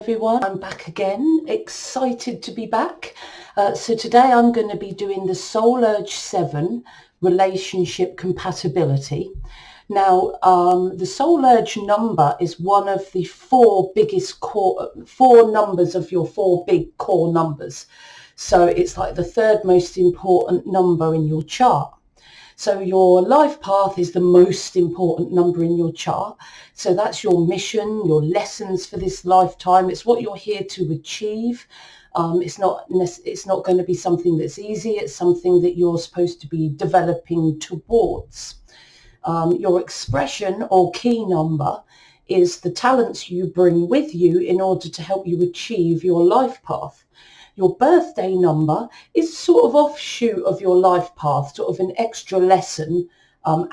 Everyone, I'm back again, excited to be back. So today I'm going to be doing the Soul Urge 7 relationship compatibility. Now, the Soul Urge number is one of the four numbers of your four big core numbers. So it's like the third most important number in your chart. So your life path is the most important number in your chart. So that's your mission, your lessons for this lifetime. It's what you're here to achieve. It's not going to be something that's easy. It's something that you're supposed to be developing towards. Your expression or key number is the talents you bring with you in order to help you achieve your life path. Your birthday number is sort of offshoot of your life path, sort of an extra lesson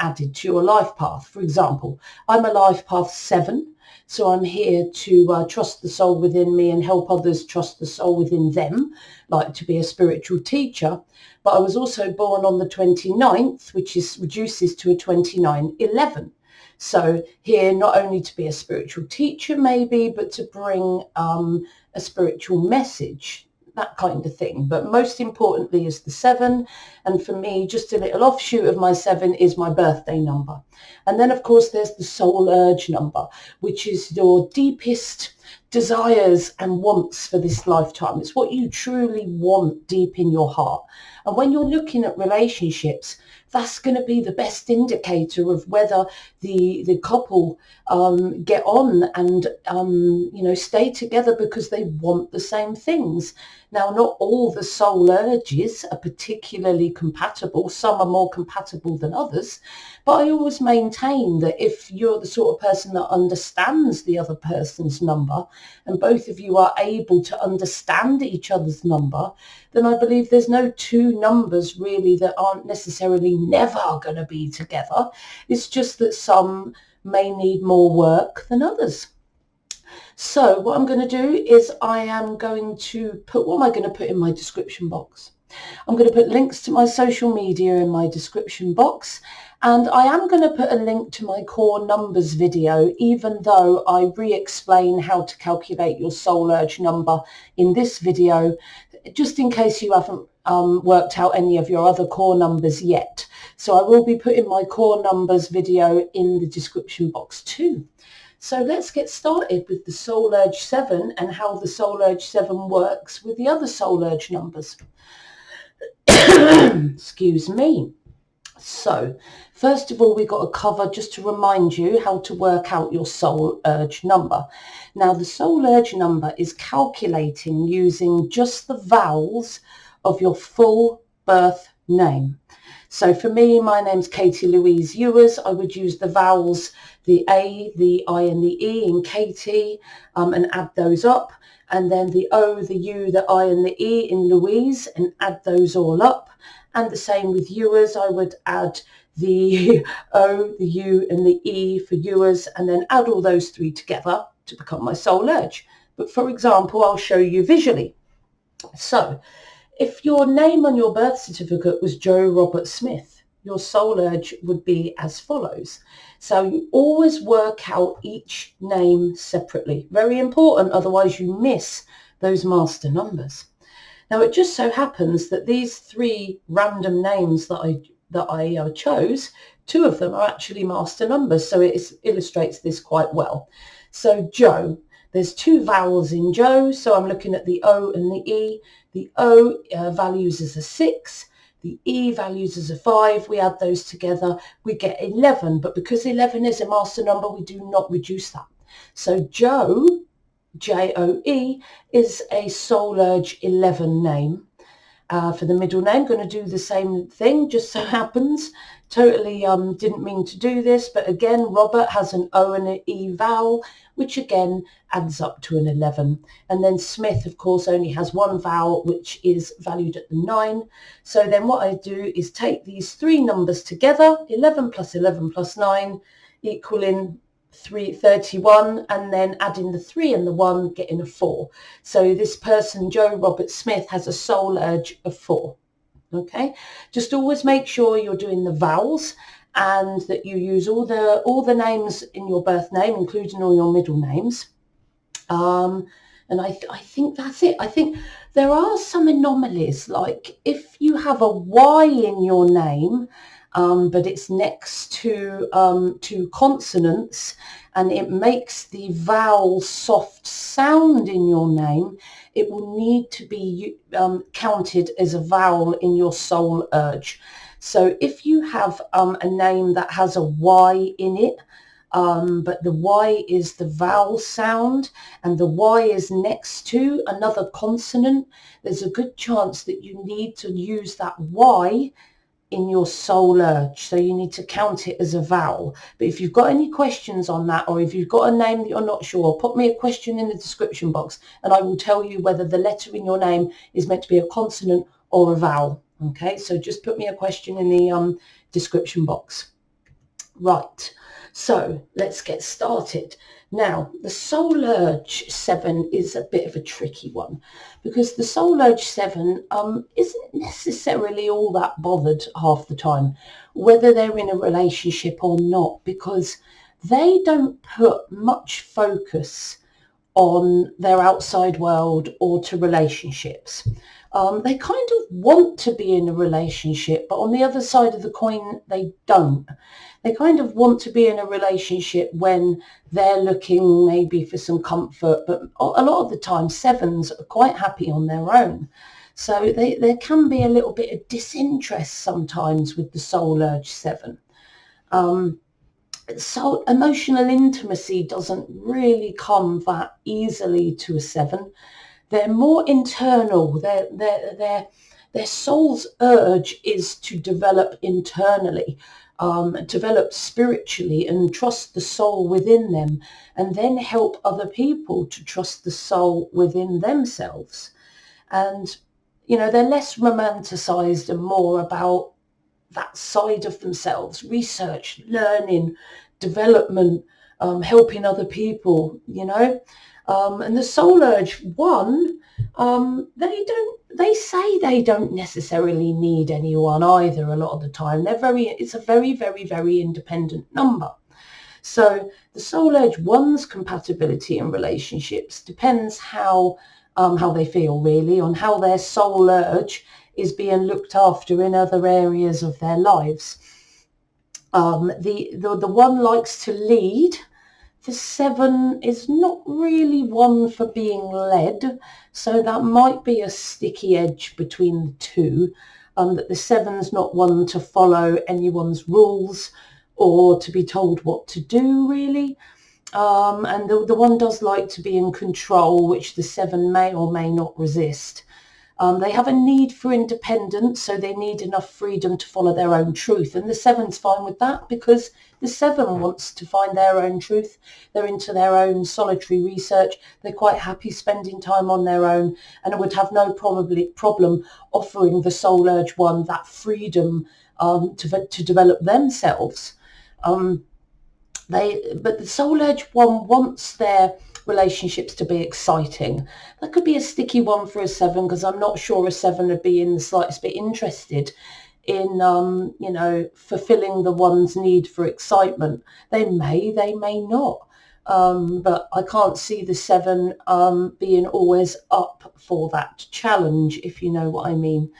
added to your life path. For example, I'm a life path 7, so I'm here to trust the soul within me and help others trust the soul within them, like to be a spiritual teacher. But I was also born on the 29th, which reduces to a 2911. So here, not only to be a spiritual teacher maybe, but to bring a spiritual message, that kind of thing. But most importantly is the 7. And for me, just a little offshoot of my 7 is my birthday number. And then, of course, there's the Soul Urge number, which is your deepest desires and wants for this lifetime. It's what you truly want deep in your heart. And when you're looking at relationships, that's going to be the best indicator of whether the couple get on and stay together because they want the same things. Now, not all the soul urges are particularly compatible. Some are more compatible than others. But I always maintain that if you're the sort of person that understands the other person's number and both of you are able to understand each other's number, then I believe there's no two numbers really that aren't necessarily never going to be together. It's just that some may need more work than others. So what I'm going to do is what am I going to put in my description box? I'm going to put links to my social media in my description box, and I am going to put a link to my core numbers video, even though I re-explain how to calculate your soul urge number in this video, just in case you haven't worked out any of your other core numbers yet. So I will be putting my core numbers video in the description box too. So let's get started with the Soul Urge 7 and how the Soul Urge 7 works with the other Soul Urge numbers. Excuse me. So first of all, we've got to cover, just to remind you, how to work out your Soul Urge number. Now, the Soul Urge number is calculating using just the vowels of your full birth name. So for me, my name's Katie Louise Ewers. I would use the vowels, the A, the I and the E in Katie, and add those up. And then the O, the U, the I and the E in Louise, and add those all up. And the same with Ewers. I would add the O, the U and the E for Ewers, and then add all those three together to become my Soul Urge. But for example, I'll show you visually. So if your name on your birth certificate was Joe Robert Smith, your soul urge would be as follows. So you always work out each name separately. Very important, otherwise you miss those master numbers. Now, it just so happens that these 3 random names that I chose, 2 of them are actually master numbers, so it illustrates this quite well. So Joe, there's 2 vowels in Joe, so I'm looking at the O and the E. The O values as a 6, the E values as a 5. We add those together, we get 11, but because 11 is a master number, we do not reduce that. So Joe, J-O-E, is a Soul Urge 11 name. For the middle name, going to do the same thing, just so happens. Totally didn't mean to do this, but again, Robert has an O and an E vowel, which again adds up to an 11. And then Smith, of course, only has 1 vowel, which is valued at the 9. So then what I do is take these 3 numbers together, 11 plus 9, equaling 31, and then adding the 3 and the 1, getting a 4. So this person, Joe Robert Smith, has a soul urge of 4. Okay, just always make sure you're doing the vowels and that you use all the names in your birth name, including all your middle names. I think that's it. I think there are some anomalies, like if you have a Y in your name, but it's next to two consonants, and it makes the vowel soft sound in your name, it will need to be counted as a vowel in your soul urge. So if you have a name that has a Y in it, but the Y is the vowel sound and the Y is next to another consonant, there's a good chance that you need to use that Y in your soul urge. So you need to count it as a vowel. But if you've got any questions on that, or if you've got a name that you're not sure, put me a question in the description box and I will tell you whether the letter in your name is meant to be a consonant or a vowel. Okay, so just put me a question in the description box. Right, so let's get started. Now, the Soul Urge 7 is a bit of a tricky one because the Soul Urge 7 isn't necessarily all that bothered half the time whether they're in a relationship or not, because they don't put much focus on their outside world or to relationships. They kind of want to be in a relationship, but on the other side of the coin, they don't. They kind of want to be in a relationship when they're looking maybe for some comfort, but a lot of the time, sevens are quite happy on their own. So there can be a little bit of disinterest sometimes with the Soul Urge 7. So emotional intimacy doesn't really come that easily to a 7. They're more internal. Their soul's urge is to develop internally, develop spiritually and trust the soul within them, and then help other people to trust the soul within themselves. And, they're less romanticized and more about that side of themselves, research, learning, development, helping other people, and the Soul Urge 1, they say they don't necessarily need anyone either a lot of the time. It's a very, very, very independent number. So the Soul Urge 1's compatibility in relationships depends how they feel, really, on how their soul urge is being looked after in other areas of their lives. The 1 likes to lead. The 7 is not really one for being led, so that might be a sticky edge between the two, that the 7's not one to follow anyone's rules or to be told what to do, really. And the 1 does like to be in control, which the 7 may or may not resist. They have a need for independence, so they need enough freedom to follow their own truth. And the 7's fine with that because the 7 wants to find their own truth. They're into their own solitary research. They're quite happy spending time on their own, and would have no problem offering the Soul Urge 1 that freedom to develop themselves. But the Soul Urge 1 wants their relationships to be exciting. That could be a sticky one for a 7 because I'm not sure a 7 would be in the slightest bit interested in fulfilling the 1's need for excitement. They may not. But I can't see the 7 being always up for that challenge, if you know what I mean.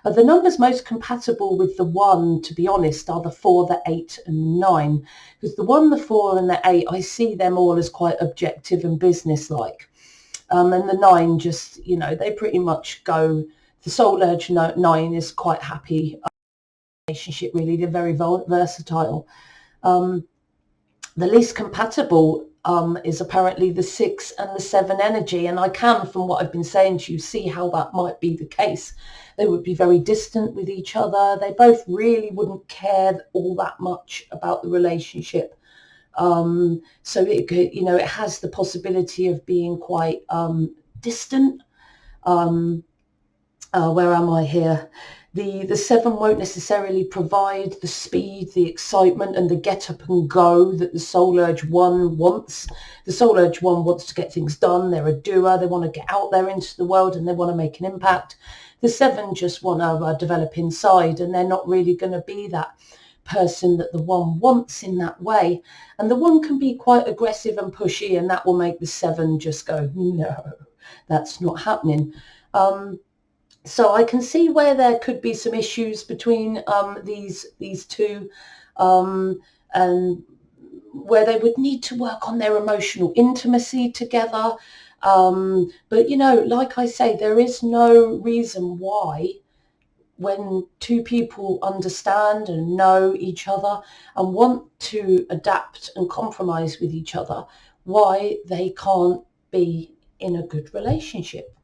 The numbers most compatible with the 1, to be honest, are the 4, the 8 and the 9. Because the 1, the 4 and the 8, I see them all as quite objective and businesslike. And the 9 just, they pretty much go, the Soul Urge 9 is quite happy relationship, really. They're very versatile. The least compatible is apparently the 6 and the 7 energy. And I can, from what I've been saying to you, see how that might be the case. They would be very distant with each other. They both really wouldn't care all that much about the relationship. So it has the possibility of being quite distant. Where am I here? The 7 won't necessarily provide the speed, the excitement and the get up and go that the Soul Urge 1 wants. The Soul Urge 1 wants to get things done. They're a doer. They want to get out there into the world and they want to make an impact. The 7 just want to develop inside, and they're not really going to be that person that the 1 wants in that way. And the 1 can be quite aggressive and pushy, and that will make the 7 just go, no. that's not happening. So I can see where there could be some issues between these two, and where they would need to work on their emotional intimacy together. But, like I say, there is no reason why, when two people understand and know each other and want to adapt and compromise with each other, why they can't be in a good relationship.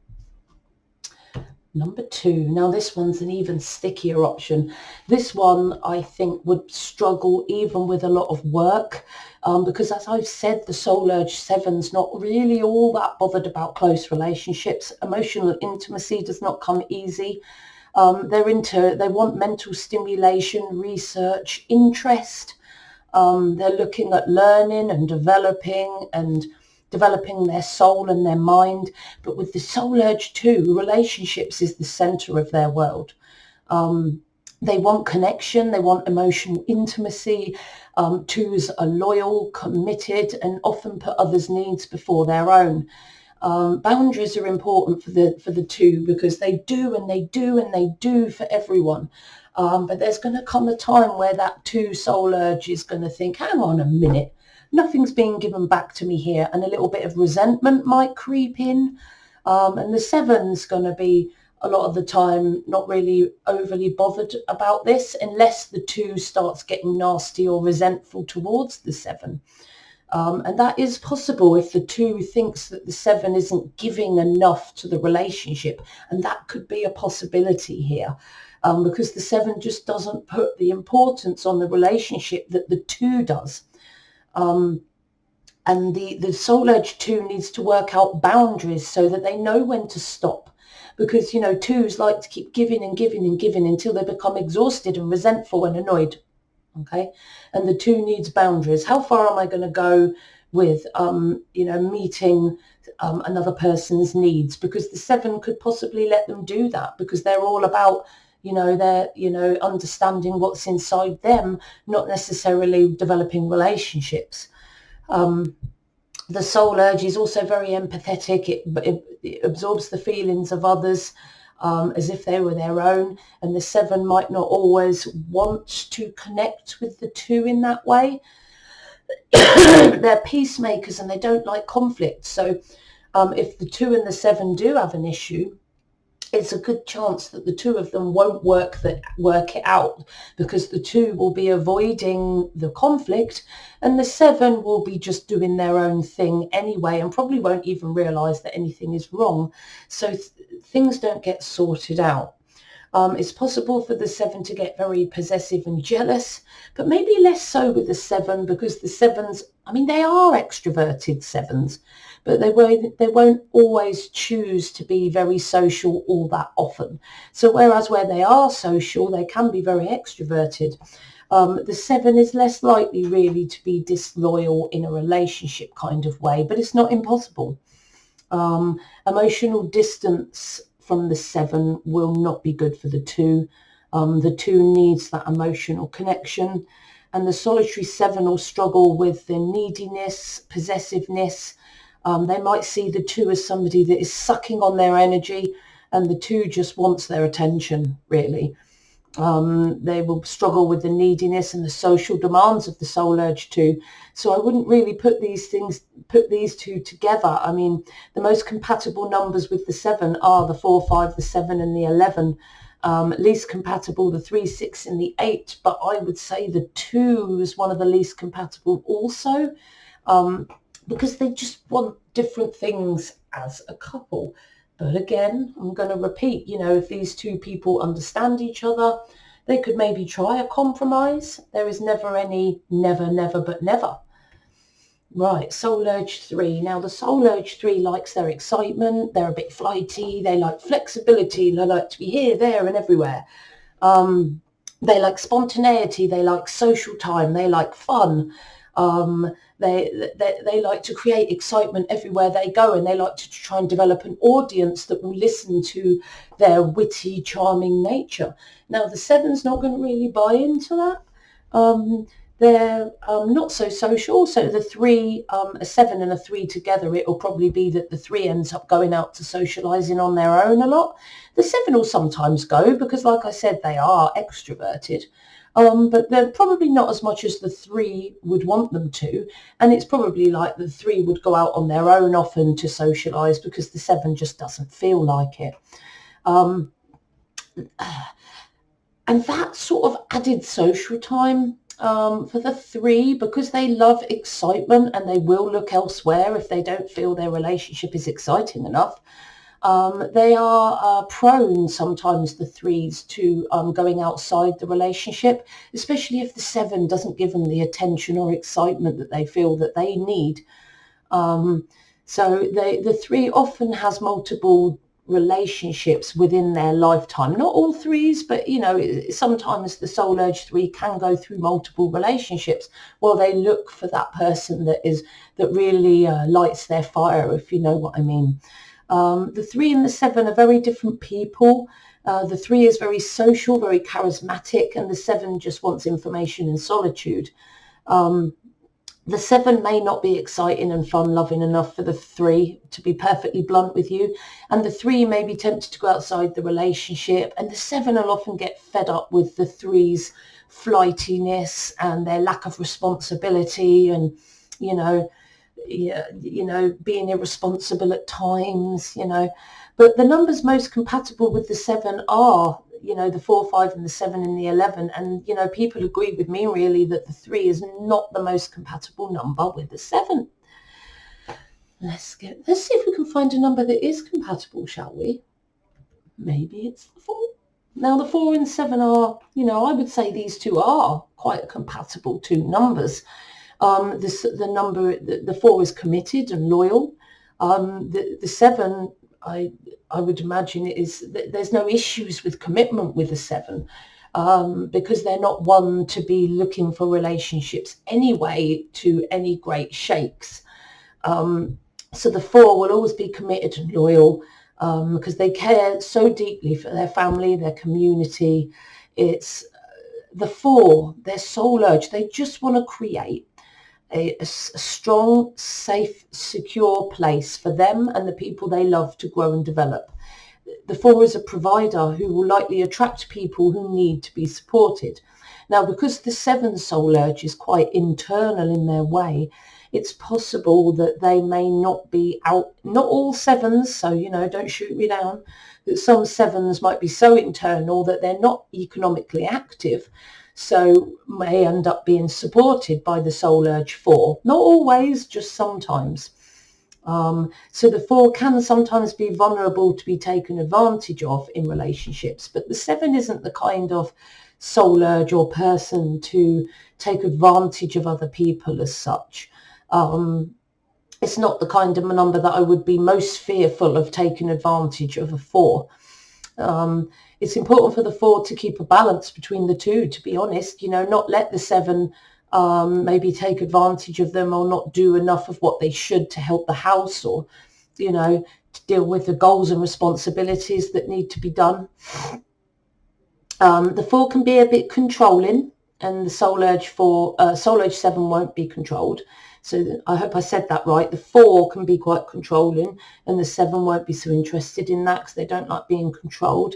Number 2. Now this one's an even stickier option. This one I think would struggle even with a lot of work, because, as I've said, the Soul Urge 7's not really all that bothered about close relationships. Emotional intimacy does not come easy. They want mental stimulation, research, interest. They're looking at learning and developing their soul and their mind. But with the Soul Urge 2, relationships is the center of their world. They want connection, they want emotional intimacy. 2s are loyal, committed, and often put others' needs before their own. Boundaries are important for the 2, because they do and they do and they do for everyone. But there's going to come a time where that 2 Soul Urge is going to think, hang on a minute, nothing's being given back to me here, and a little bit of resentment might creep in. And the 7's going to be, a lot of the time, not really overly bothered about this, unless the 2 starts getting nasty or resentful towards the 7. And that is possible if the 2 thinks that the 7 isn't giving enough to the relationship. And that could be a possibility here, because the 7 just doesn't put the importance on the relationship that the 2 does. And the Soul Urge 2 needs to work out boundaries so that they know when to stop. Because, 2s like to keep giving and giving and giving until they become exhausted and resentful and annoyed. Okay, and the 2 needs boundaries. How far am I going to go with, meeting another person's needs? Because the 7 could possibly let them do that, because they're all about, understanding what's inside them, not necessarily developing relationships. The Soul Urge is also very empathetic. It absorbs the feelings of others, as if they were their own, and the 7 might not always want to connect with the 2 in that way. They're peacemakers and they don't like conflict. So if the 2 and the 7 do have an issue, it's a good chance that the 2 of them won't work it out, because the 2 will be avoiding the conflict and the 7 will be just doing their own thing anyway, and probably won't even realize that anything is wrong. So things don't get sorted out. It's possible for the 7 to get very possessive and jealous, but maybe less so with the 7, because the 7s, they are extroverted 7s, but they won't always choose to be very social all that often. So whereas where they are social, they can be very extroverted. The 7 is less likely really to be disloyal in a relationship kind of way, but it's not impossible. Emotional distance from the 7 will not be good for the 2. The 2 needs that emotional connection, and the solitary 7 will struggle with the neediness, possessiveness. They might see the 2 as somebody that is sucking on their energy, and the 2 just wants their attention, really. They will struggle with the neediness and the social demands of the Soul Urge 2. So I wouldn't really put these 2 together. The most compatible numbers with the 7 are the 4, 5, the 7 and the 11. Least compatible, the 3, 6 and the 8. But I would say the 2 is one of the least compatible also, because they just want different things as a couple. But again, I'm going to repeat, if these 2 people understand each other, they could maybe try a compromise. There is never any never, never, but never. Right, Soul Urge 3. Now, the Soul Urge 3 likes their excitement. They're a bit flighty. They like flexibility. They like to be here, there, and everywhere. They like spontaneity. They like social time. They like fun. They like to create excitement everywhere they go, and they like to try and develop an audience that will listen to their witty, charming nature. Now, the 7's not going to really buy into that. they're not so social. So the three, a 7 and a 3 together, it will probably be that the 3 ends up going out to socialising on their own a lot. The 7 will sometimes go because, like I said, they are extroverted. But they're probably not as much as the 3 would want them to. And it's probably like the 3 would go out on their own often to socialise because the 7 just doesn't feel like it. And that sort of added social time for the 3, because they love excitement and they will look elsewhere if they don't feel their relationship is exciting enough. They are prone sometimes, the 3s, to going outside the relationship, especially if the 7 doesn't give them the attention or excitement that they feel that they need. So the 3 often has multiple relationships within their lifetime. Not all 3s, but sometimes the soul urge 3 can go through multiple relationships while they look for that person that really lights their fire, if you know what I mean. The 3 and the 7 are very different people. The 3 is very social, very charismatic, and the 7 just wants information and solitude. The 7 may not be exciting and fun-loving enough for the 3, to be perfectly blunt with you. And the 3 may be tempted to go outside the relationship. And the 7 will often get fed up with the 3's flightiness and their lack of responsibility and, being irresponsible at times, But the numbers most compatible with the 7 are, the 4, 5 and the 7 and the 11. And, people agree with me really that the 3 is not the most compatible number with the 7. Let's see if we can find a number that is compatible, shall we? Maybe it's the 4. Now the 4 and 7 are, I would say these two are quite compatible two numbers. The 4 is committed and loyal. The 7, I would imagine there's no issues with commitment with the 7, because they're not one to be looking for relationships anyway to any great shakes. So the 4 will always be committed and loyal because they care so deeply for their family, their community. It's the 4, their soul urge. They just want to create a strong, safe, secure place for them and the people they love to grow and develop. The 4 is a provider who will likely attract people who need to be supported. Now, because the 7 soul urge is quite internal in their way, it's possible that they may not be out, not all 7s, so, don't shoot me down, that some 7s might be so internal that they're not economically active, so may end up being supported by the soul urge 4. Not always, just sometimes. So the 4 can sometimes be vulnerable to be taken advantage of in relationships, but the 7 isn't the kind of soul urge or person to take advantage of other people as such. It's not the kind of number that I would be most fearful of taking advantage of a 4. It's important for the 4 to keep a balance between the two, to be honest, not let the 7 maybe take advantage of them or not do enough of what they should to help the house or, to deal with the goals and responsibilities that need to be done. The 4 can be a bit controlling, and the soul urge 7 won't be controlled. So I hope I said that right. The 4 can be quite controlling and the 7 won't be so interested in that because they don't like being controlled.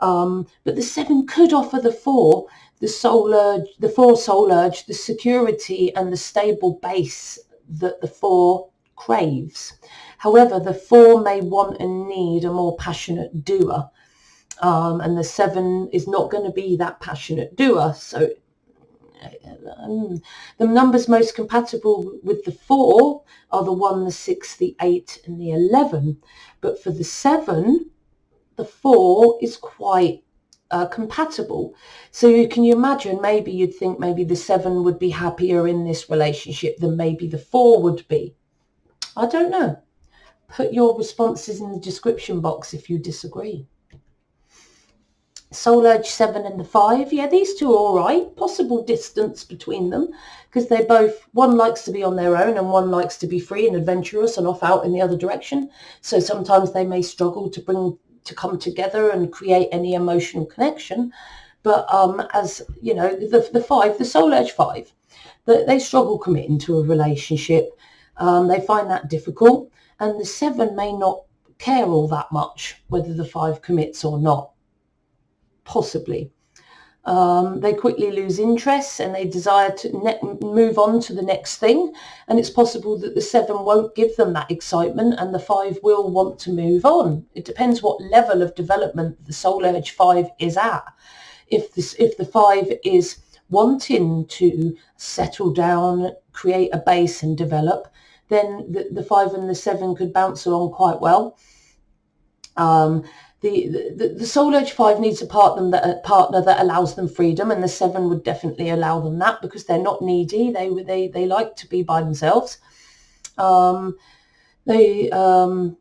But the 7 could offer the 4 the 4 soul urge, the security and the stable base that the 4 craves. However, the 4 may want and need a more passionate doer. And the 7 is not going to be that passionate doer. So the numbers most compatible with the 4 are the 1, the 6, the 8 and the 11. But for the 7, the 4 is quite compatible. So can you imagine, maybe you'd think maybe the 7 would be happier in this relationship than maybe the 4 would be. I don't know. Put your responses in the description box if you disagree. Soul urge 7 and the 5. Yeah, these two are all right. Possible distance between them because they both, one likes to be on their own and one likes to be free and adventurous and off out in the other direction. So sometimes they may struggle to come together and create any emotional connection. But as you know, the 5, the soul urge 5 They struggle committing to a relationship. They find that difficult, and the 7 may not care all that much whether the 5 commits or not, possibly. They quickly lose interest and they desire to move on to the next thing, and it's possible that the 7 won't give them that excitement and the 5 will want to move on. It depends what level of development the soul urge 5 is at. If the 5 is wanting to settle down, create a base and develop, then the 5 and the 7 could bounce along quite well. The soul urge 5 needs a partner that allows them freedom, and the 7 would definitely allow them that because they're not needy. They like to be by themselves. But the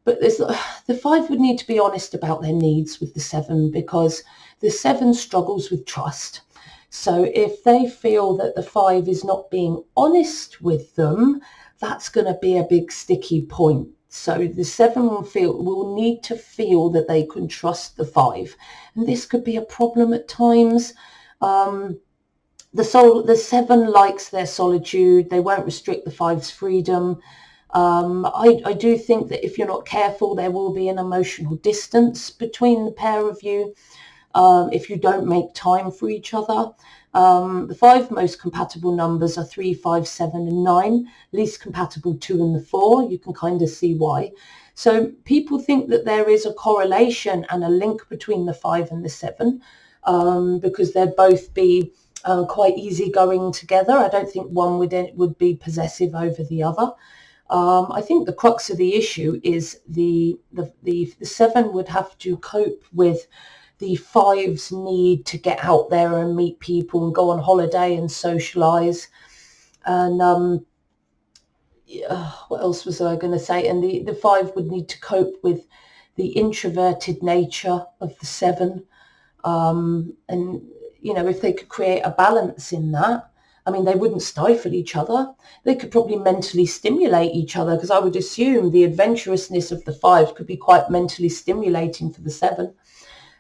5 would need to be honest about their needs with the 7, because the 7 struggles with trust. So if they feel that the 5 is not being honest with them, that's going to be a big sticky point. So the 7 will need to feel that they can trust the 5. And this could be a problem at times. The 7 likes their solitude. They won't restrict the 5's freedom. I do think that if you're not careful, there will be an emotional distance between the pair of you if you don't make time for each other. The 5 most compatible numbers are 3, 5, 7 and 9. Least compatible 2 and the 4. You can kind of see why. So people think that there is a correlation and a link between the 5 and the 7 because they'd both be quite easygoing together. I don't think one would be possessive over the other. I think the crux of the issue is the 7 would have to cope with the 5's need to get out there and meet people and go on holiday and socialise. And what else was I going to say? And the 5 would need to cope with the introverted nature of the 7. And, if they could create a balance in that, I mean, they wouldn't stifle each other. They could probably mentally stimulate each other, because I would assume the adventurousness of the 5 could be quite mentally stimulating for the 7.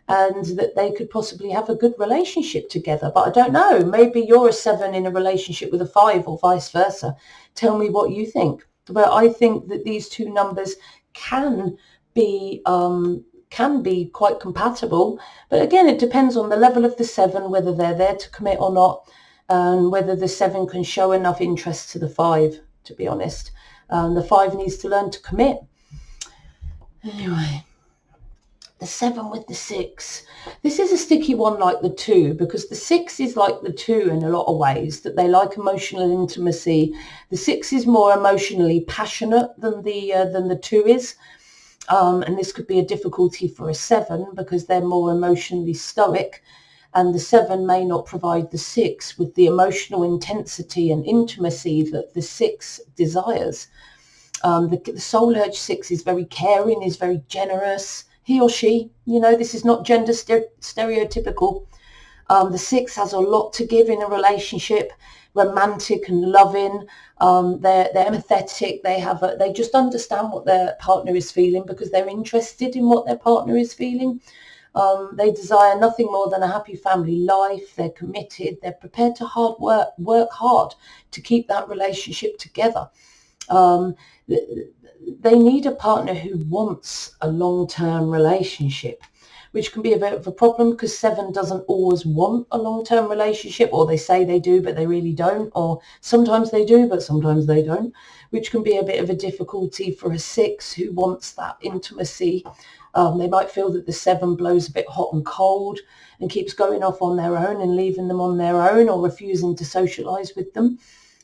And that they could possibly have a good relationship together. But I don't know, maybe you're a 7 in a relationship with a 5 or vice versa. Tell me what you think. But I think that these two numbers can be quite compatible. But again, it depends on the level of the 7, whether they're there to commit or not, and whether the 7 can show enough interest to the 5, to be honest. The 5 needs to learn to commit. Anyway. The 7 with the 6. This is a sticky one like the 2, because the 6 is like the 2 in a lot of ways, that they like emotional intimacy. The 6 is more emotionally passionate than the 2 is. And this could be a difficulty for a 7 because they're more emotionally stoic, and the 7 may not provide the 6 with the emotional intensity and intimacy that the 6 desires. The soul urge 6 is very caring, is very generous. He or she, this is not gender stereotypical. The 6 has a lot to give in a relationship, romantic and loving. They're empathetic. They just understand what their partner is feeling because they're interested in what their partner is feeling. They desire nothing more than a happy family life. They're committed. They're prepared to work hard to keep that relationship together. They need a partner who wants a long-term relationship, which can be a bit of a problem because 7 doesn't always want a long-term relationship, or they say they do, but they really don't, or sometimes they do, but sometimes they don't, which can be a bit of a difficulty for a 6 who wants that intimacy. They might feel that the 7 blows a bit hot and cold and keeps going off on their own and leaving them on their own or refusing to socialise with them.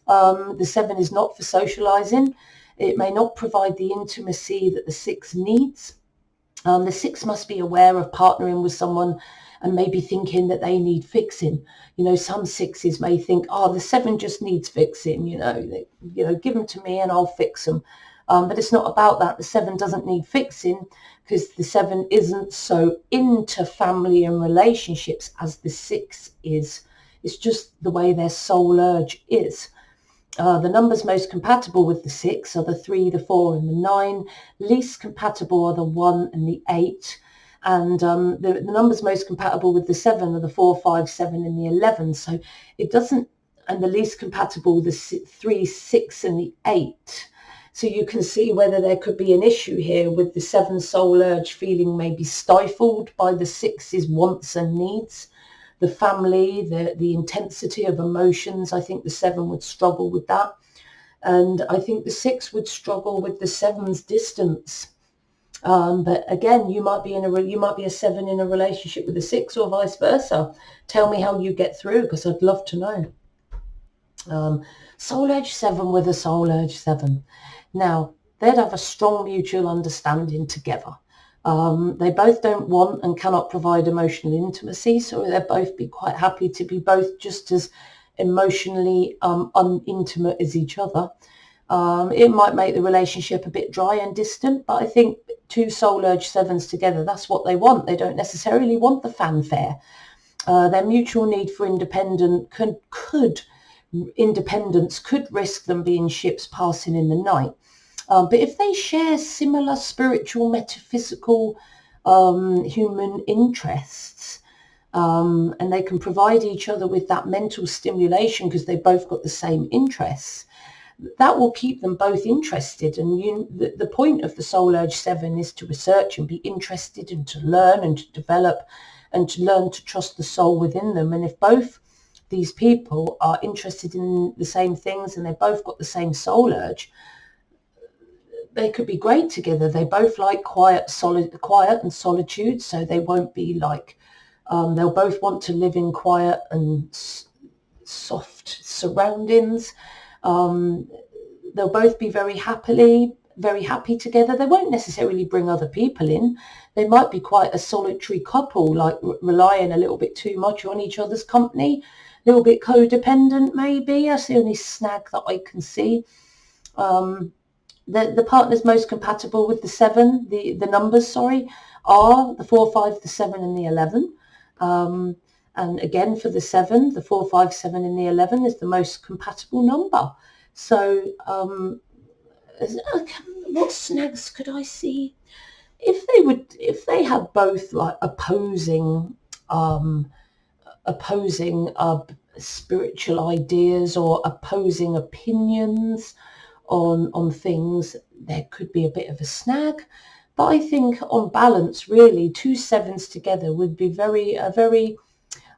The 7 is not for socialising. It may not provide the intimacy that the 6 needs. The 6 must be aware of partnering with someone and maybe thinking that they need fixing. Some 6s may think, the 7 just needs fixing, give them to me and I'll fix them. But it's not about that. The 7 doesn't need fixing because the 7 isn't so into family and relationships as the 6 is. It's just the way their soul urge is. The numbers most compatible with the 6 are the 3, the 4 and the 9. Least compatible are the 1 and the 8. And the numbers most compatible with the 7 are the 4, 5, 7 and the 11. So it doesn't and the least compatible, the 3, 6 and the 8. So you can see whether there could be an issue here with the 7 soul urge feeling maybe stifled by the 6's wants and needs. The family, the intensity of emotions, I think the 7 would struggle with that. And I think the 6 would struggle with the 7's distance. But again, you might be a 7 in a relationship with a 6 or vice versa. Tell me how you get through, because I'd love to know. Soul Edge 7 with a Soul Edge 7. Now, they'd have a strong mutual understanding together. They both don't want and cannot provide emotional intimacy, so they'll both be quite happy to be both just as emotionally unintimate as each other. It might make the relationship a bit dry and distant, but I think 2 Soul Urge 7s together, that's what they want. They don't necessarily want the fanfare. Their mutual need for independence could risk them being ships passing in the night. But if they share similar spiritual, metaphysical, human interests, and they can provide each other with that mental stimulation because they've both got the same interests, that will keep them both interested. And the point of the Soul Urge 7 is to research and be interested and to learn and to develop and to learn to trust the soul within them. And if both these people are interested in the same things and they've both got the same soul urge, they could be great together. They both like quiet and solitude, so they won't be like, they'll both want to live in quiet and soft surroundings. They'll both be very happy together. They won't necessarily bring other people in. They might be quite a solitary couple, like relying a little bit too much on each other's company, a little bit codependent maybe. That's the only snag that I can see. The partners most compatible with the 7, the numbers, are the 4, 5, the 7 and the 11. And again, for the 7, the 4, 5, 7 and the 11 is the most compatible number. So what snags could I see? If they had both like opposing spiritual ideas or opposing opinions on things, there could be a bit of a snag. But I think on balance, really, 2 7s together would be a very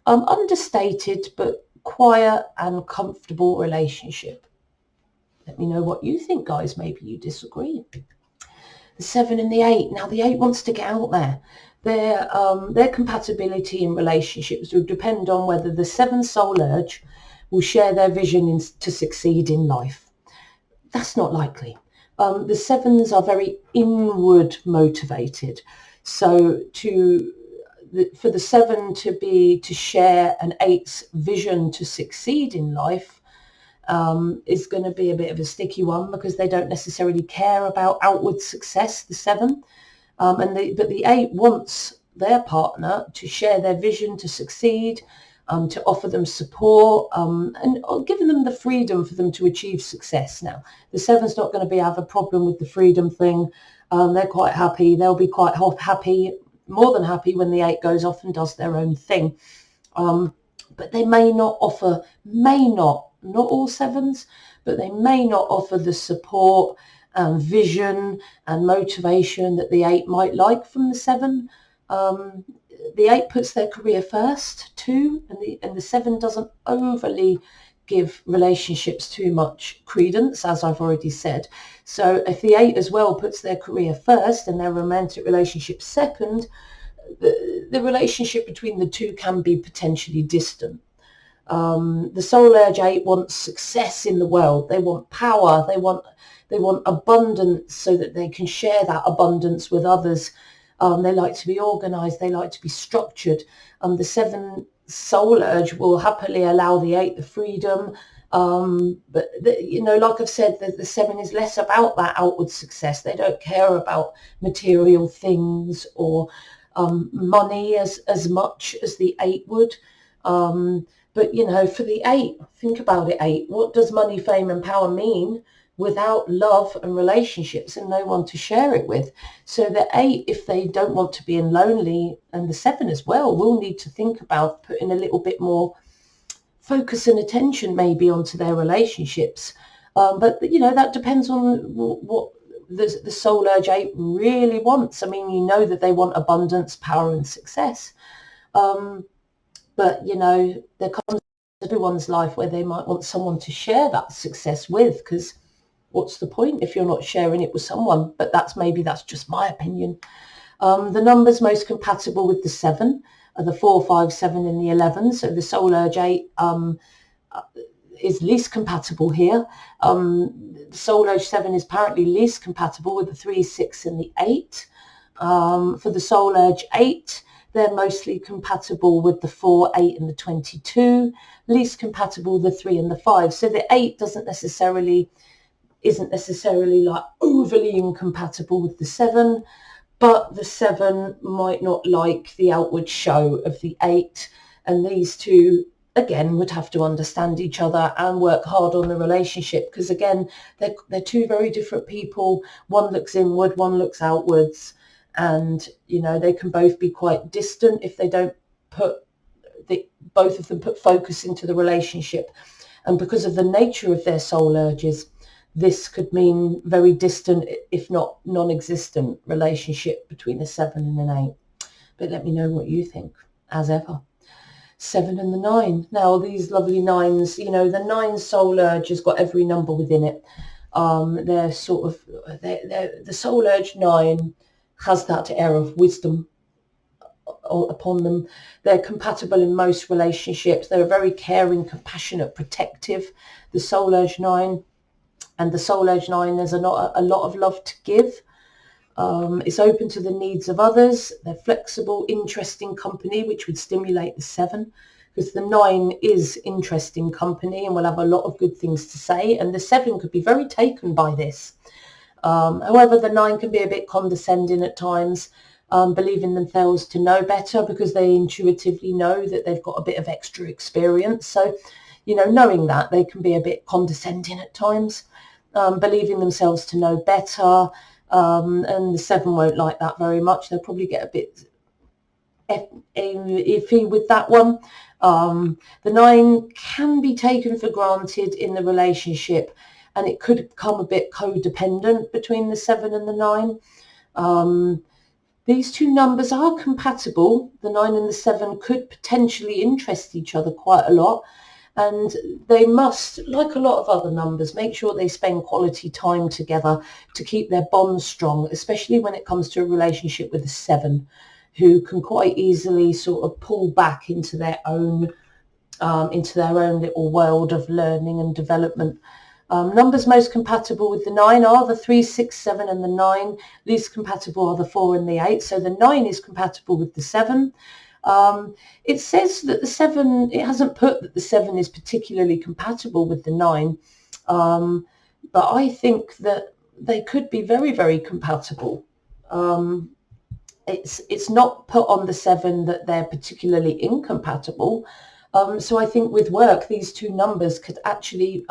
understated but quiet and comfortable relationship. Let me know what you think, guys. Maybe you disagree. The 7 and the 8. Now, the 8 wants to get out there. Their compatibility in relationships will depend on whether the 7 soul urge will share their vision to succeed in life. That's not likely. The 7s are very inward motivated. So for the 7 to share an 8's vision to succeed in life is going to be a bit of a sticky one, because they don't necessarily care about outward success, the 7. But the 8 wants their partner to share their vision to succeed, to offer them support, and giving them the freedom for them to achieve success. Now, the 7's not going to have a problem with the freedom thing. They're quite happy. They'll be quite happy, more than happy, when the 8 goes off and does their own thing. But they may not offer, not all 7s, but they may not offer the support and vision and motivation that the 8 might like from the 7. The 8 puts their career first too, and the 7 doesn't overly give relationships too much credence, as I've already said. So if the 8 as well puts their career first and their romantic relationship second, the relationship between the 2 can be potentially distant. The soul urge 8 wants success in the world. They want power. They want abundance so that they can share that abundance with others. They like to be organized. They like to be structured. The 7 soul urge will happily allow the 8 the freedom. But like I've said, the 7 is less about that outward success. They don't care about material things or money as much as the 8 would. But for the 8, think about it, 8. What does money, fame and power mean without love and relationships and no one to share it with? So the 8, if they don't want to be lonely, and the 7 as well, will need to think about putting a little bit more focus and attention maybe onto their relationships. But, you know, that depends on what the soul urge 8 really wants. I mean, you know that they want abundance, power and success. But, you know, there comes everyone's life where they might want someone to share that success with, because what's the point if you're not sharing it with someone? But that's just my opinion. The numbers most compatible with the 7 are the 4, 5, 7 and the 11. So the soul urge 8 is least compatible here. The soul urge 7 is apparently least compatible with the 3, 6 and the 8. For the soul urge 8, they're mostly compatible with the 4, 8 and the 22, least compatible with the 3 and the 5. So the 8 isn't necessarily like overly incompatible with the 7, but the 7 might not like the outward show of the 8, and these two again would have to understand each other and work hard on the relationship, because again they're two very different people. One looks inward, one looks outwards, and you know, they can both be quite distant if they don't both of them put focus into the relationship. And because of the nature of their soul urges, this could mean very distant, if not non-existent, relationship between a 7 and an 8. But let me know what you think, as ever. 7 and the 9. Now, these lovely 9s, you know, the 9 soul urge has got every number within it. They're sort of, the soul urge 9 has that air of wisdom upon them. They're compatible in most relationships. They're very caring, compassionate, protective, the soul urge 9. And the soul urge 9, there's a lot of love to give. It's open to the needs of others. They're flexible, interesting company, which would stimulate the 7, because the 9 is interesting company and will have a lot of good things to say. And the 7 could be very taken by this. However, the 9 can be a bit condescending at times, believing themselves to know better because they intuitively know that they've got a bit of extra experience. So, you know, knowing that, they can be a bit condescending at times, believing themselves to know better. And the 7 won't like that very much. They'll probably get a bit iffy with that one. The 9 can be taken for granted in the relationship, and it could become a bit codependent between the 7 and the 9. These two numbers are compatible. The 9 and the 7 could potentially interest each other quite a lot. And they must, like a lot of other numbers, make sure they spend quality time together to keep their bond strong, especially when it comes to a relationship with a 7, who can quite easily sort of pull back into their own little world of learning and development. Numbers most compatible with the 9 are the 3, 6, 7 and the 9. Least compatible are the 4 and the 8. So the 9 is compatible with the 7. It says that the 7, it hasn't put that the 7 is particularly compatible with the 9, but I think that they could be very, very compatible. It's not put on the 7 that they're particularly incompatible. So I think with work, these two numbers could actually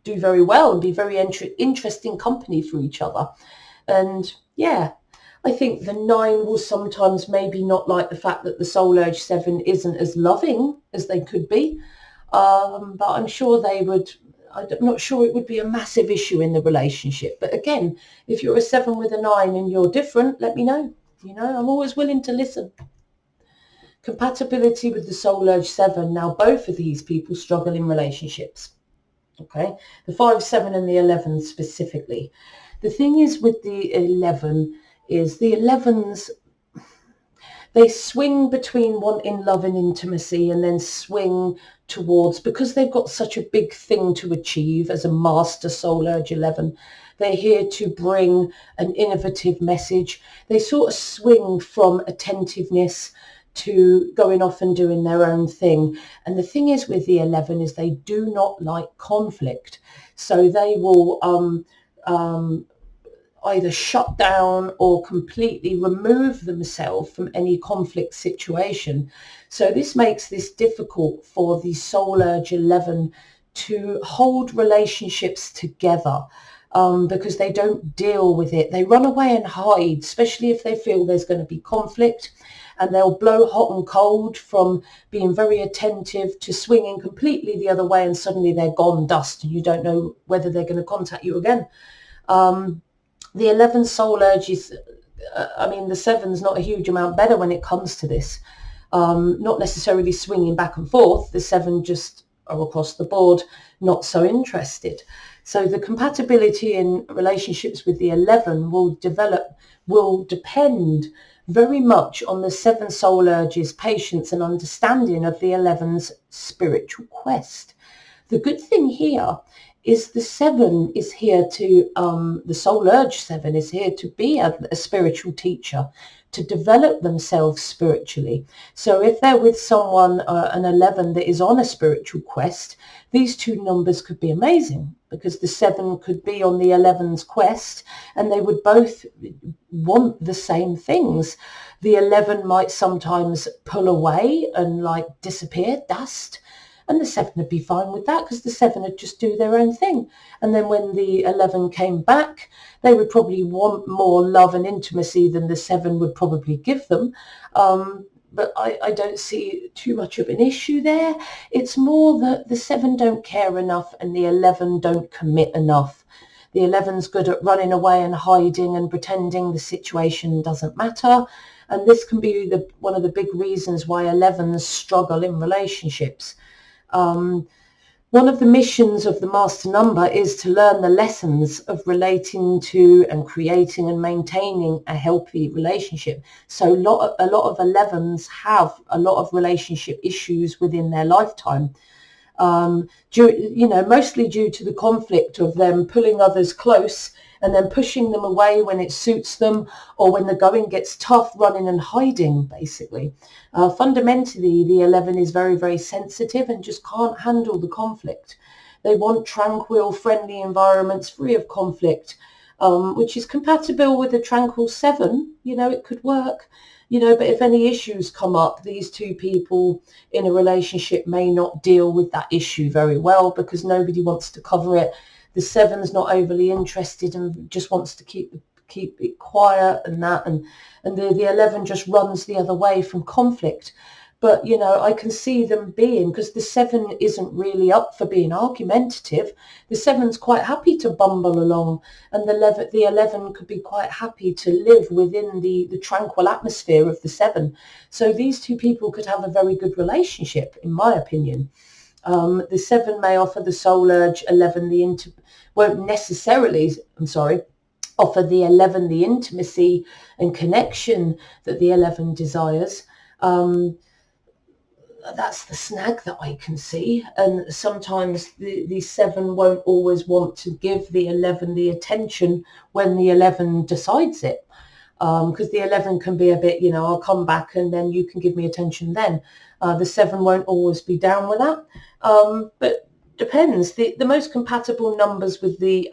do very well and be very interesting company for each other. And yeah, I think the 9 will sometimes maybe not like the fact that the soul urge 7 isn't as loving as they could be. But I'm sure I'm not sure it would be a massive issue in the relationship. But again, if you're a 7 with a 9 and you're different, let me know. You know, I'm always willing to listen. Compatibility with the soul urge 7. Now, both of these people struggle in relationships. Okay, the 5, 7 and the 11 specifically. The thing is with the 11 is the 11s, they swing between wanting love and intimacy and then swing towards, because they've got such a big thing to achieve as a master soul urge 11, they're here to bring an innovative message. They sort of swing from attentiveness to going off and doing their own thing. And the thing is with the 11 is they do not like conflict. So they will either shut down or completely remove themselves from any conflict situation. So this makes this difficult for the soul urge 11 to hold relationships together. because they don't deal with it. They run away and hide, especially if they feel there's going to be conflict, and they'll blow hot and cold from being very attentive to swinging completely the other way, and suddenly they're gone dust and you don't know whether they're going to contact you again. The 11 soul urge is, I mean, the 7's not a huge amount better when it comes to this. Not necessarily swinging back and forth. The 7 just are across the board not so interested. So the compatibility in relationships with the 11 will depend very much on the 7 soul urges, patience and understanding of the 11's spiritual quest. The good thing here is the 7 is here to, the soul urge 7 is here to be a spiritual teacher, to develop themselves spiritually. So if they're with someone, an 11 that is on a spiritual quest, these two numbers could be amazing, because the 7 could be on the 11's quest and they would both want the same things. The 11 might sometimes pull away and like disappear, dust, and the 7 would be fine with that, because the 7 would just do their own thing. And then when the 11 came back, they would probably want more love and intimacy than the 7 would probably give them. But I don't see too much of an issue there. It's more that the 7 don't care enough and the 11 don't commit enough. The 11's good at running away and hiding and pretending the situation doesn't matter. And this can be one of the big reasons why 11s struggle in relationships. One of the missions of the master number is to learn the lessons of relating to and creating and maintaining a healthy relationship. So a lot of 11s have a lot of relationship issues within their lifetime. Mostly due to the conflict of them pulling others close and then pushing them away when it suits them, or when the going gets tough, running and hiding, basically. Fundamentally, the 11 is very, very sensitive and just can't handle the conflict. They want tranquil, friendly environments free of conflict, which is compatible with a tranquil 7. It could work. But if any issues come up, these two people in a relationship may not deal with that issue very well, because nobody wants to cover it. The 7's not overly interested and just wants to keep it quiet and that, and the 11 just runs the other way from conflict. But I can see them being, because the 7 isn't really up for being argumentative. The 7's quite happy to bumble along, and the 11 could be quite happy to live within the tranquil atmosphere of the 7. So these two people could have a very good relationship, in my opinion. The 7 may offer the soul urge 11 won't necessarily, offer the 11 the intimacy and connection that the 11 desires. That's the snag that I can see. And sometimes the 7 won't always want to give the 11 the attention when the 11 decides it. Because the 11 can be a bit, I'll come back and then you can give me attention then. The 7 won't always be down with that. But depends. The most compatible numbers with the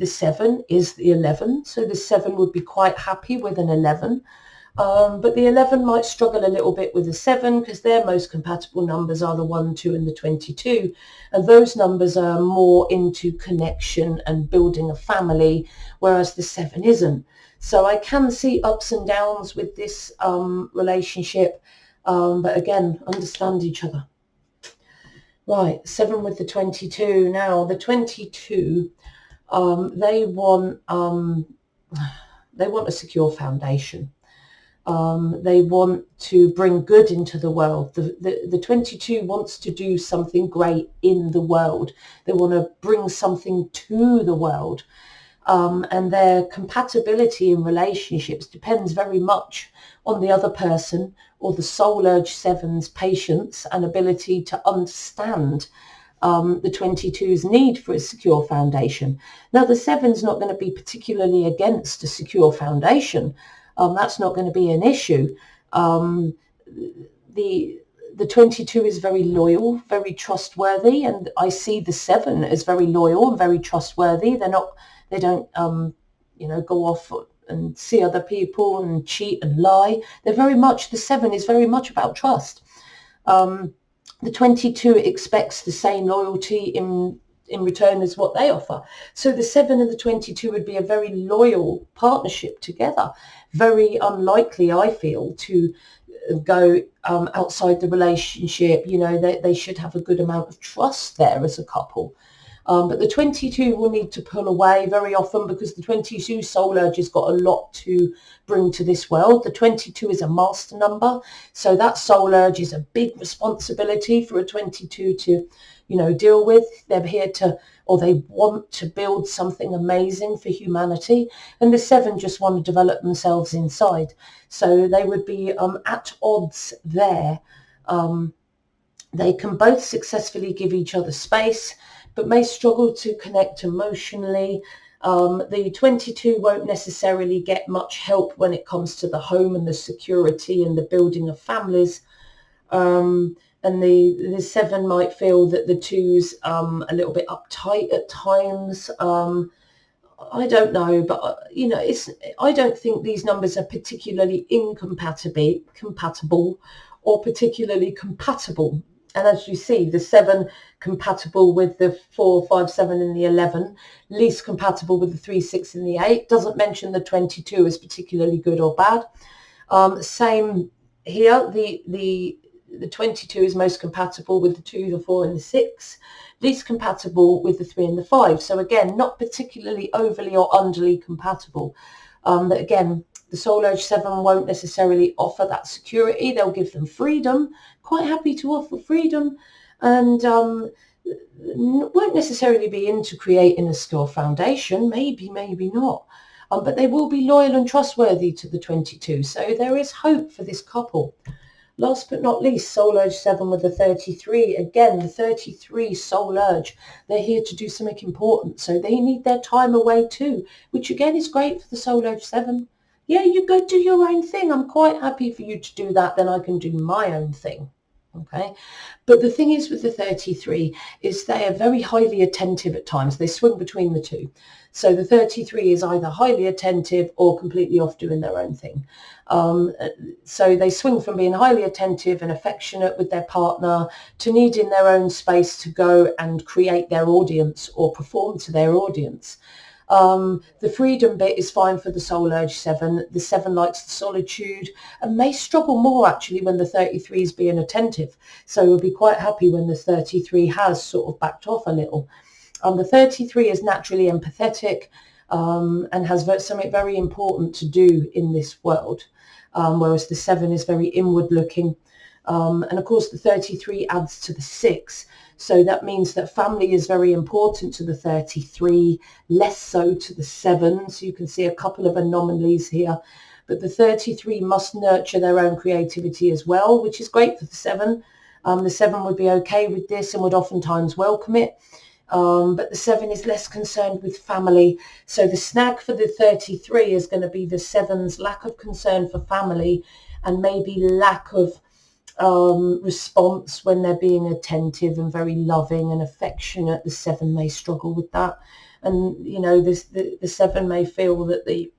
7 is the 11. So the 7 would be quite happy with an 11. But the 11 might struggle a little bit with the 7, because their most compatible numbers are the 1, 2 and the 22. And those numbers are more into connection and building a family, whereas the 7 isn't. So I can see ups and downs with this relationship. But again, understand each other. Right, 7 with the 22. Now, the 22, they want a secure foundation. They want to bring good into the world. The 22 wants to do something great in the world. They want to bring something to the world. And their compatibility in relationships depends very much on the other person, or the soul urge 7's patience and ability to understand the 22's need for a secure foundation. Now, the 7's not going to be particularly against a secure foundation. That's not going to be an issue. The 22 is very loyal, very trustworthy, and I see the 7 as very loyal and very trustworthy. They don't go off and see other people and cheat and lie. The 7 is very much about trust. The 22 expects the same loyalty in return is what they offer. So the 7 and the 22 would be a very loyal partnership together. Very unlikely, I feel, to go outside the relationship. You know, they should have a good amount of trust there as a couple. But the 22 will need to pull away very often, because the 22 soul urge has got a lot to bring to this world. The 22 is a master number, so that soul urge is a big responsibility for a 22 to, you know, deal with. They're here to, or they want to build something amazing for humanity, and the 7 just want to develop themselves inside. So they would be at odds there. They can both successfully give each other space, but may struggle to connect emotionally. The 22 won't necessarily get much help when it comes to the home and the security and the building of families. And the 7 might feel that the 2's a little bit uptight at times. I don't know, but you know, I don't think these numbers are particularly compatible or particularly compatible. And as you see, the 7 compatible with the 4, 5, 7 and the 11, least compatible with the 3, 6 and the 8. Doesn't mention the 22 as particularly good or bad. Same here, the 22 is most compatible with the 2, the 4 and the 6. Least compatible with the 3 and the 5. So again, not particularly overly or underly compatible. But again, the soul urge 7 won't necessarily offer that security. They'll give them freedom, quite happy to offer freedom, and won't necessarily be into creating a secure foundation. Maybe not. But they will be loyal and trustworthy to the 22. So there is hope for this couple. Last but not least, soul urge 7 with the 33. Again, the 33 soul urge, they're here to do something important. So they need their time away too, which again is great for the soul urge 7. Yeah, you go do your own thing. I'm quite happy for you to do that. Then I can do my own thing. Okay. But the thing is with the 33 is they are very highly attentive at times. They swing between the two. So the 33 is either highly attentive or completely off doing their own thing. So they swing from being highly attentive and affectionate with their partner to needing their own space to go and create their audience or perform to their audience. The freedom bit is fine for the soul urge 7. The 7 likes the solitude and may struggle more actually when the 33 is being attentive. So we'll be quite happy when the 33 has sort of backed off a little. The 33 is naturally empathetic and has something very important to do in this world, whereas the 7 is very inward looking. And of course the 33 adds to the 6. So that means that family is very important to the 33, less so to the 7. So you can see a couple of anomalies here. But the 33 must nurture their own creativity as well, which is great for the 7. The 7 would be okay with this and would oftentimes welcome it. But the 7 is less concerned with family. So the snag for the 33 is going to be the 7's lack of concern for family and maybe lack of response when they're being attentive and very loving and affectionate. The 7 may struggle with that, and you know the 7 may feel that the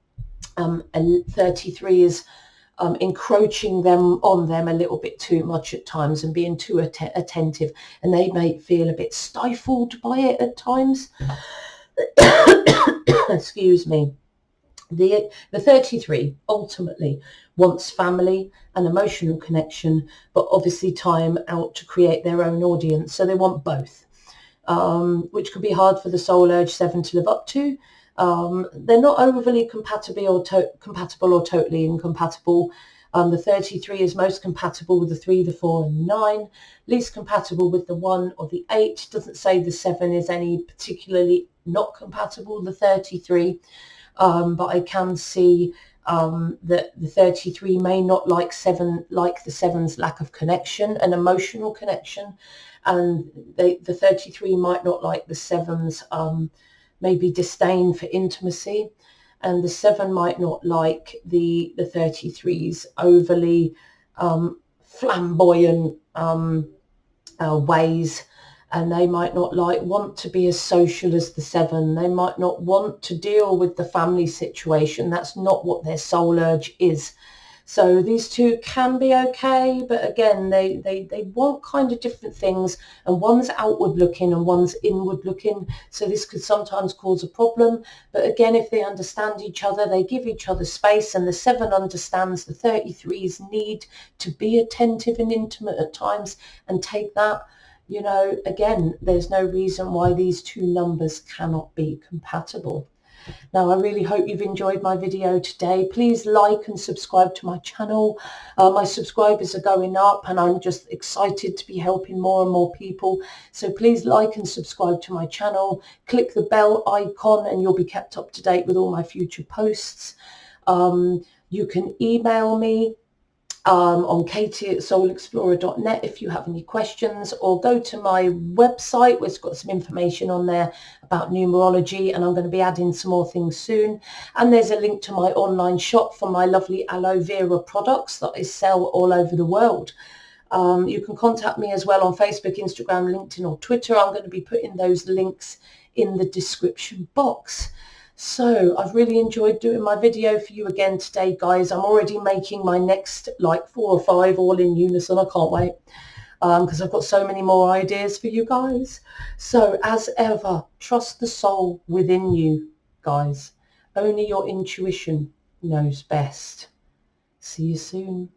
33 is encroaching on them a little bit too much at times and being too attentive, and they may feel a bit stifled by it at times. Excuse me. The 33 ultimately wants family and emotional connection, but obviously time out to create their own audience. So they want both, which could be hard for the soul urge 7 to live up to. They're not overly compatible or totally incompatible. The 33 is most compatible with the 3, the 4 and 9, least compatible with the 1 or the 8. Doesn't say the 7 is any particularly not compatible, the 33. But I can see that the 33 may not like the 7's lack of connection and emotional connection, and the 33 might not like the 7's maybe disdain for intimacy, and the 7 might not like the 33's overly flamboyant ways. And they might not want to be as social as the 7. They might not want to deal with the family situation. That's not what their soul urge is. So these two can be okay, but again, they want kind of different things, and one's outward looking and one's inward looking. So this could sometimes cause a problem. But again, if they understand each other, they give each other space, and the 7 understands the 33's need to be attentive and intimate at times and take that. You know, again, there's no reason why these two numbers cannot be compatible. Now, I really hope you've enjoyed my video today. Please like and subscribe to my channel. My subscribers are going up, and I'm just excited to be helping more and more people. So please like and subscribe to my channel. Click the bell icon and you'll be kept up to date with all my future posts. You can email me on katie@soulexplorer.net if you have any questions, or go to my website where it's got some information on there about numerology, and I'm going to be adding some more things soon. And there's a link to my online shop for my lovely aloe vera products that I sell all over the world. You can contact me as well on Facebook, Instagram, LinkedIn or Twitter. I'm going to be putting those links in the description box. So I've really enjoyed doing my video for you again today, guys. I'm already making my next like 4 or 5 all in unison. I can't wait because I've got so many more ideas for you guys. So as ever, trust the soul within you, guys. Only your intuition knows best. See you soon.